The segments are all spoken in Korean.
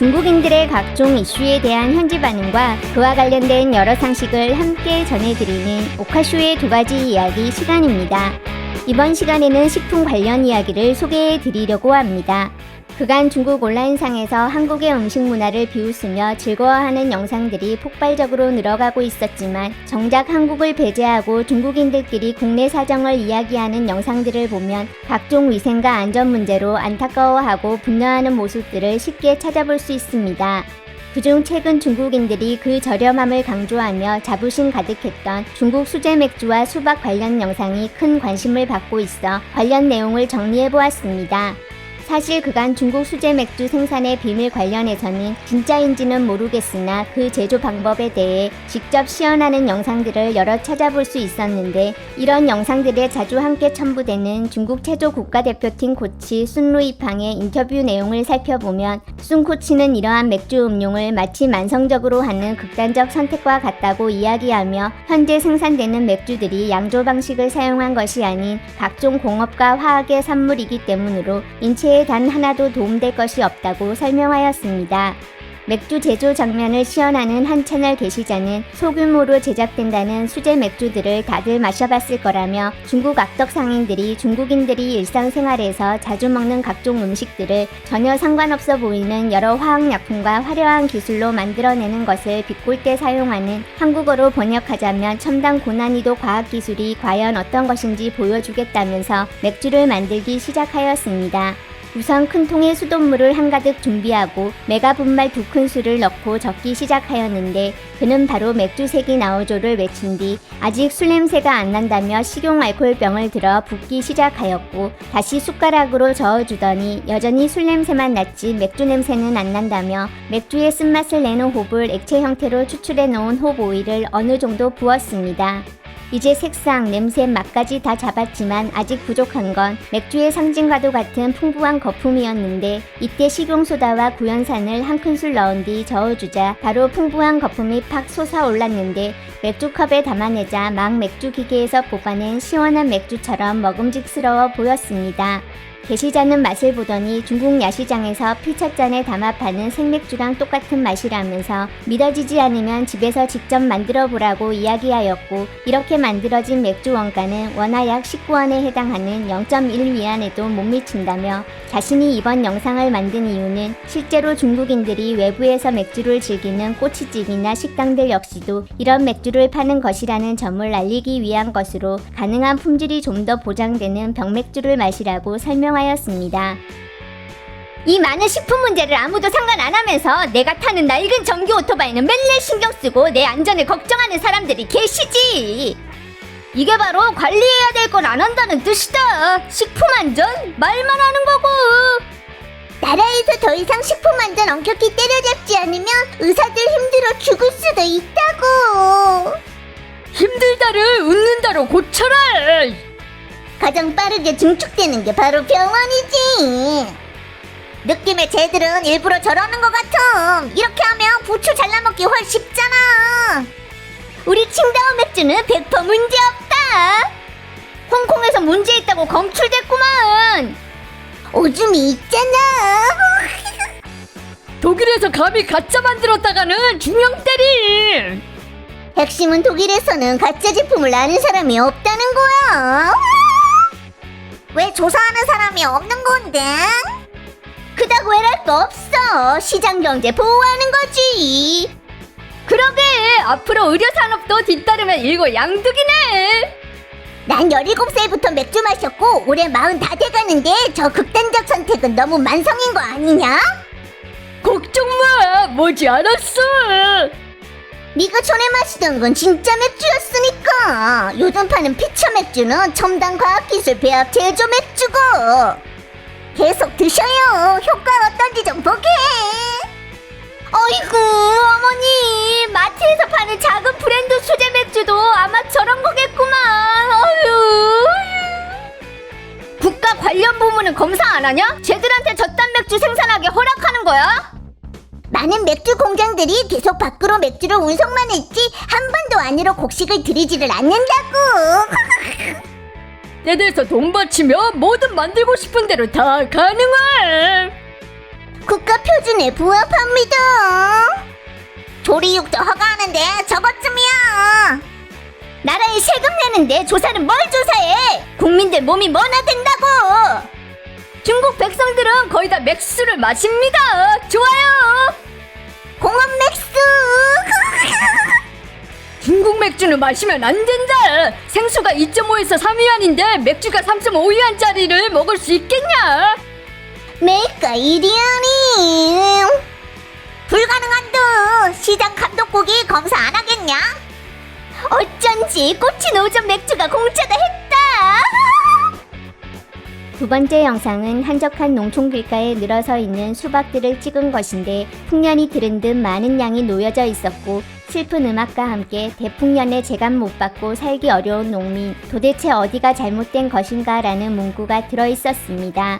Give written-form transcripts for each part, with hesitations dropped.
중국인들의 각종 이슈에 대한 현지 반응과 그와 관련된 여러 상식을 함께 전해드리는 오카쇼의 2가지 이야기 시간입니다. 이번 시간에는 식품 관련 이야기를 소개해드리려고 합니다. 그간 중국 온라인상에서 한국의 음식 문화를 비웃으며 즐거워하는 영상들이 폭발적으로 늘어가고 있었지만 정작 한국을 배제하고 중국인들끼리 국내 사정을 이야기하는 영상들을 보면 각종 위생과 안전 문제로 안타까워하고 분노하는 모습들을 쉽게 찾아볼 수 있습니다. 그중 최근 중국인들이 그 저렴함을 강조하며 자부심 가득했던 중국 수제 맥주와 수박 관련 영상이 큰 관심을 받고 있어 관련 내용을 정리해보았습니다. 사실 그간 중국 수제 맥주 생산의 비밀 관련해서는 진짜인지는 모르겠으나 그 제조 방법에 대해 직접 시연하는 영상들을 여러 찾아볼 수 있었는데 이런 영상들에 자주 함께 첨부되는 중국 체조 국가대표팀 코치 순루이팡의 인터뷰 내용을 살펴보면 순 코치는 이러한 맥주 음용을 마치 만성적으로 하는 극단적 선택과 같다고 이야기하며 현재 생산되는 맥주들이 양조 방식을 사용한 것이 아닌 각종 공업과 화학의 산물이기 때문으로 인체에 단 하나도 도움될 것이 없다고 설명하였습니다. 맥주 제조 장면을 시연하는 한 채널 게시자는 소규모로 제작된다는 수제 맥주들을 다들 마셔봤을 거라며 중국 악덕 상인들이 중국인들이 일상생활에서 자주 먹는 각종 음식들을 전혀 상관없어 보이는 여러 화학약품과 화려한 기술로 만들어내는 것을 비꼴 때 사용하는, 한국어로 번역하자면 첨단 고난이도 과학기술이 과연 어떤 것인지 보여주겠다면서 맥주를 만들기 시작하였습니다. 우선 큰 통에 수돗물을 한가득 준비하고 메가 분말 2큰술을 넣고 적기 시작하였는데 그는 바로 맥주색이 나오조를 외친 뒤 아직 술 냄새가 안 난다며 식용 알코올병을 들어 붓기 시작하였고 다시 숟가락으로 저어주더니 여전히 술 냄새만 났지 맥주 냄새는 안 난다며 맥주의 쓴맛을 내는 홉을 액체 형태로 추출해 놓은 홉 오일을 어느 정도 부었습니다. 이제 색상, 냄새, 맛까지 다 잡았지만 아직 부족한 건 맥주의 상징과도 같은 풍부한 거품이었는데 이때 식용소다와 구연산을 한 큰술 넣은 뒤 저어주자 바로 풍부한 거품이 팍 솟아올랐는데 맥주컵에 담아내자 막 맥주 기계에서 뽑아낸 시원한 맥주처럼 먹음직스러워 보였습니다. 게시자는 맛을 보더니 중국 야시장에서 피찻잔에 담아 파는 생맥주랑 똑같은 맛이라면서 믿어지지 않으면 집에서 직접 만들어 보라고 이야기하였고 이렇게 만들어진 맥주 원가는 원화 약 19원에 해당하는 0.1위안에도 못 미친다며 자신이 이번 영상을 만든 이유는 실제로 중국인들이 외부에서 맥주를 즐기는 꼬치집이나 식당들 역시도 이런 맥주를 파는 것이라는 점을 알리기 위한 것으로 가능한 품질이 좀 더 보장되는 병맥주를 마시라고 설명하였습니다. 이 많은 식품 문제를 아무도 상관 안 하면서 내가 타는 낡은 전기 오토바이는 맨날 신경 쓰고 내 안전을 걱정하는 사람들이 계시지. 이게 바로 관리해야 될 걸 안 한다는 뜻이다. 식품 안전? 말만 하는 거고. 나라에서 더 이상 식품 안전 엄격히 때려잡지 않으면 의사들 힘들어 죽을 수도 있다고. 힘들다를 웃는다로 고쳐라. 가장 빠르게 증축되는 게 바로 병원이지. 느낌의 쟤들은 일부러 저러는 것 같아. 이렇게 하면 부추 잘라먹기 훨 쉽잖아. 우리 칭다오 맥주는 100% 문제없다. 홍콩에서 문제 있다고 검출됐구만. 오줌이 있잖아. 독일에서 감히 가짜 만들었다가는 중형 때림. 핵심은 독일에서는 가짜 제품을 아는 사람이 없다는 거야. 왜 조사하는 사람이 없는 건데? 그다고 해랄 거 없어. 시장 경제 보호하는 거지. 그러게 앞으로 의료산업도 뒤따르면 일거양득이네. 난 17살부터 맥주 마셨고 올해 40 다 돼가는데 저 극단적 선택은 너무 만성인 거 아니냐? 걱정 마, 머지 않았어. 네가 전에 마시던 건 진짜 맥주였으니까. 요즘 파는 피처 맥주는 첨단 과학기술 배합 제조 맥주고. 계속 드셔요. 효과 어떤지 좀 보게. 어이구 어머니, 마트에서 파는 작은 브랜드 수제 맥주도 아마 저런 거겠구만. 어휴. 국가 관련 부문은 검사 안 하냐? 쟤들한테 저딴 맥주 생산하게 허락하는 거야? 많은 맥주 공장들이 계속 밖으로 맥주를 운송만 했지 한 번도 안으로 곡식을 들이지를 않는다고. 내 데서 돈 바치면 뭐든 만들고 싶은 대로 다 가능해. 국가 표준에 부합합니다. 조리육도 허가하는데 저것쯤이야. 나라에 세금 내는데 조사는 뭘 조사해? 국민들 몸이 뭐나 된다고. 중국 백성들은 거의 다 맥주를 마십니다. 좋아요. 공원 맥스. 중국 맥주는 마시면 안 된다. 생수가 2.5에서 3위안인데 맥주가 3.5위안짜리를 먹을 수 있겠냐? 내가 이리하니. 불가능한데 시장 감독국이 검사 안 하겠냐? 어쩐지 꽃이 노전 맥주가 공짜다 했다. 두 번째 영상은 한적한 농촌 길가에 늘어서 있는 수박들을 찍은 것인데 풍년이 들은 듯 많은 양이 놓여져 있었고 슬픈 음악과 함께 대풍년에 재감 못 받고 살기 어려운 농민, 도대체 어디가 잘못된 것인가 라는 문구가 들어있었습니다.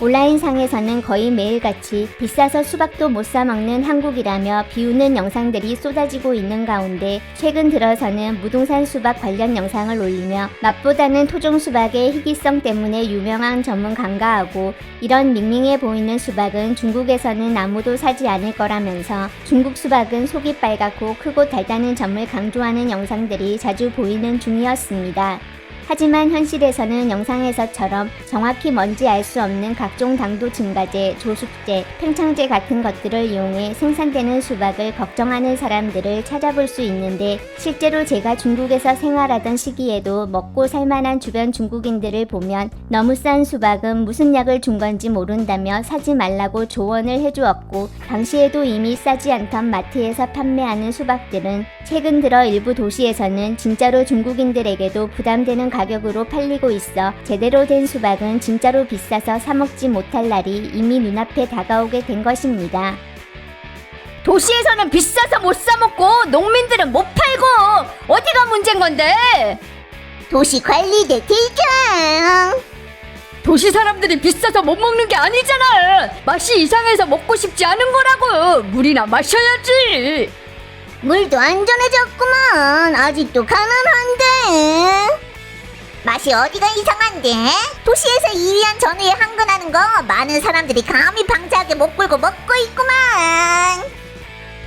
온라인상에서는 거의 매일같이 비싸서 수박도 못 사먹는 한국이라며 비웃는 영상들이 쏟아지고 있는 가운데 최근 들어서는 무등산 수박 관련 영상을 올리며 맛보다는 토종 수박의 희귀성 때문에 유명한 점은 간과하고 이런 밍밍해 보이는 수박은 중국에서는 아무도 사지 않을 거라면서 중국 수박은 속이 빨갛고 크고 달다는 점을 강조하는 영상들이 자주 보이는 중이었습니다. 하지만 현실에서는 영상에서처럼 정확히 뭔지 알 수 없는 각종 당도 증가제, 조숙제, 팽창제 같은 것들을 이용해 생산되는 수박을 걱정하는 사람들을 찾아볼 수 있는데 실제로 제가 중국에서 생활하던 시기에도 먹고 살만한 주변 중국인들을 보면 너무 싼 수박은 무슨 약을 준 건지 모른다며 사지 말라고 조언을 해주었고 당시에도 이미 싸지 않던 마트에서 판매하는 수박들은 최근 들어 일부 도시에서는 진짜로 중국인들에게도 부담되는 가격으로 팔리고 있어 제대로 된 수박은 진짜로 비싸서 사먹지 못할 날이 이미 눈앞에 다가오게 된 것입니다. 도시에서는 비싸서 못 사먹고 농민들은 못 팔고 어디가 문제인 건데? 도시관리대 대장. 도시 사람들이 비싸서 못 먹는 게 아니잖아. 맛이 이상해서 먹고 싶지 않은 거라고. 물이나 마셔야지. 물도 안전해졌구만. 아직도 가난한데. 맛이 어디가 이상한데? 도시에서 2위안 전후에 한근하는 거 많은 사람들이 감히 방자하게 못 굴고 먹고 있구만.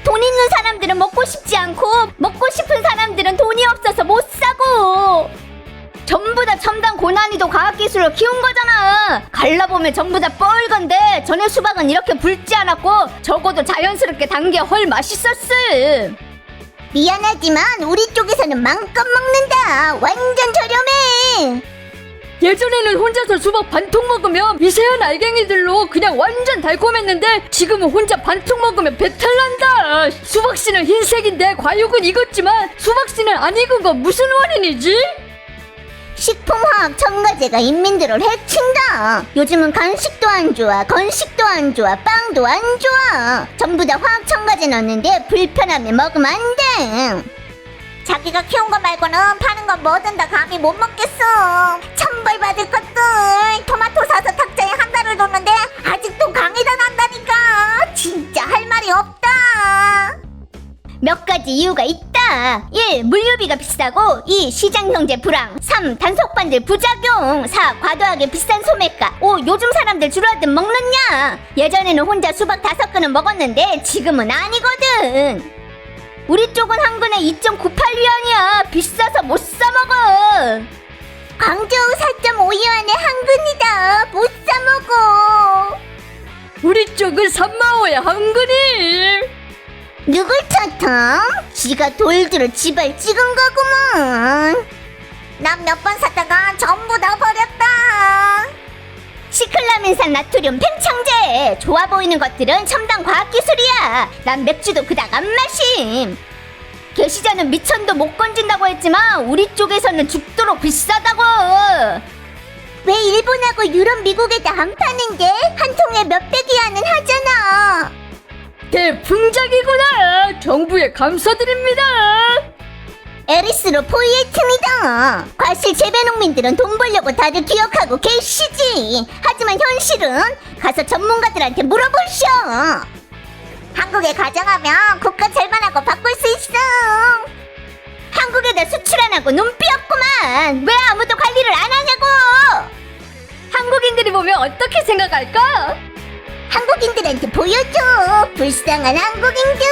돈 있는 사람들은 먹고 싶지 않고 먹고 싶은 사람들은 돈이 없어서 못 사고 전부 다 첨단 고난이도 과학기술로 키운 거잖아. 갈라보면 전부 다 뻘건데 전에 수박은 이렇게 붉지 않았고 적어도 자연스럽게 단 게 헐 맛있었음. 미안하지만 우리 쪽에서는 맘껏 먹는다. 완전 저렴해. 예전에는 혼자서 수박 반통 먹으면 미세한 알갱이들로 그냥 완전 달콤했는데 지금은 혼자 반통 먹으면 배탈 난다. 수박씨는 흰색인데 과육은 익었지만 수박씨는 안 익은 건 무슨 원인이지? 식품화학 첨가제가 인민들을 해친다. 요즘은 간식도 안 좋아, 건식도 안 좋아, 빵도 안 좋아. 전부 다 화학 첨가제 넣는데 불편하면 먹으면 안 돼. 자기가 키운 거 말고는 파는 건 뭐든 다 감히 못 먹겠어. 천벌 받을 것들. 토마토 사서 탁자에 한 달을 뒀는데 아직도 강의다 난다니까. 진짜 할 말이 없다. 몇 가지 이유가 있다. 1. 물류비가 비싸고 2. 시장 경제 불황 3. 단속반들 부작용 4. 과도하게 비싼 소매가 5. 요즘 사람들 주로 하든 먹느냐. 예전에는 혼자 수박 5근은 먹었는데 지금은 아니거든. 우리 쪽은 한 근에 2.98위안이야. 비싸서 못 사먹어. 광저우 4.5위안에 한 근이다. 못 사먹어. 우리 쪽은 3만5에 한 근임. 누굴 탓함? 지가 돌들을 지발 찍은 거구먼. 난 몇 번 샀다가 전부 다 버렸다. 시클라멘산 나트륨 팽창제. 좋아 보이는 것들은 첨단 과학기술이야. 난 맥주도 그닥 안 마심. 게시자는 미천도 못 건진다고 했지만 우리 쪽에서는 죽도록 비싸다고. 왜 일본하고 유럽, 미국에다 안 파는데? 한 통에 몇백 위안은 하잖아. 대풍작이구나. 정부에 감사드립니다. 에리스로 포이에이튼이다. 과실 재배농민들은 돈 벌려고 다들 기억하고 계시지. 하지만 현실은 가서 전문가들한테 물어보쇼. 한국에 가정하면 국가 절반하고 바꿀 수 있어. 한국에다 수출 안 하고 눈 삐었구만. 왜 아무도 관리를 안 하냐고. 한국인들이 보면 어떻게 생각할까? 한국인들한테 보여줘. 불쌍한 한국인들.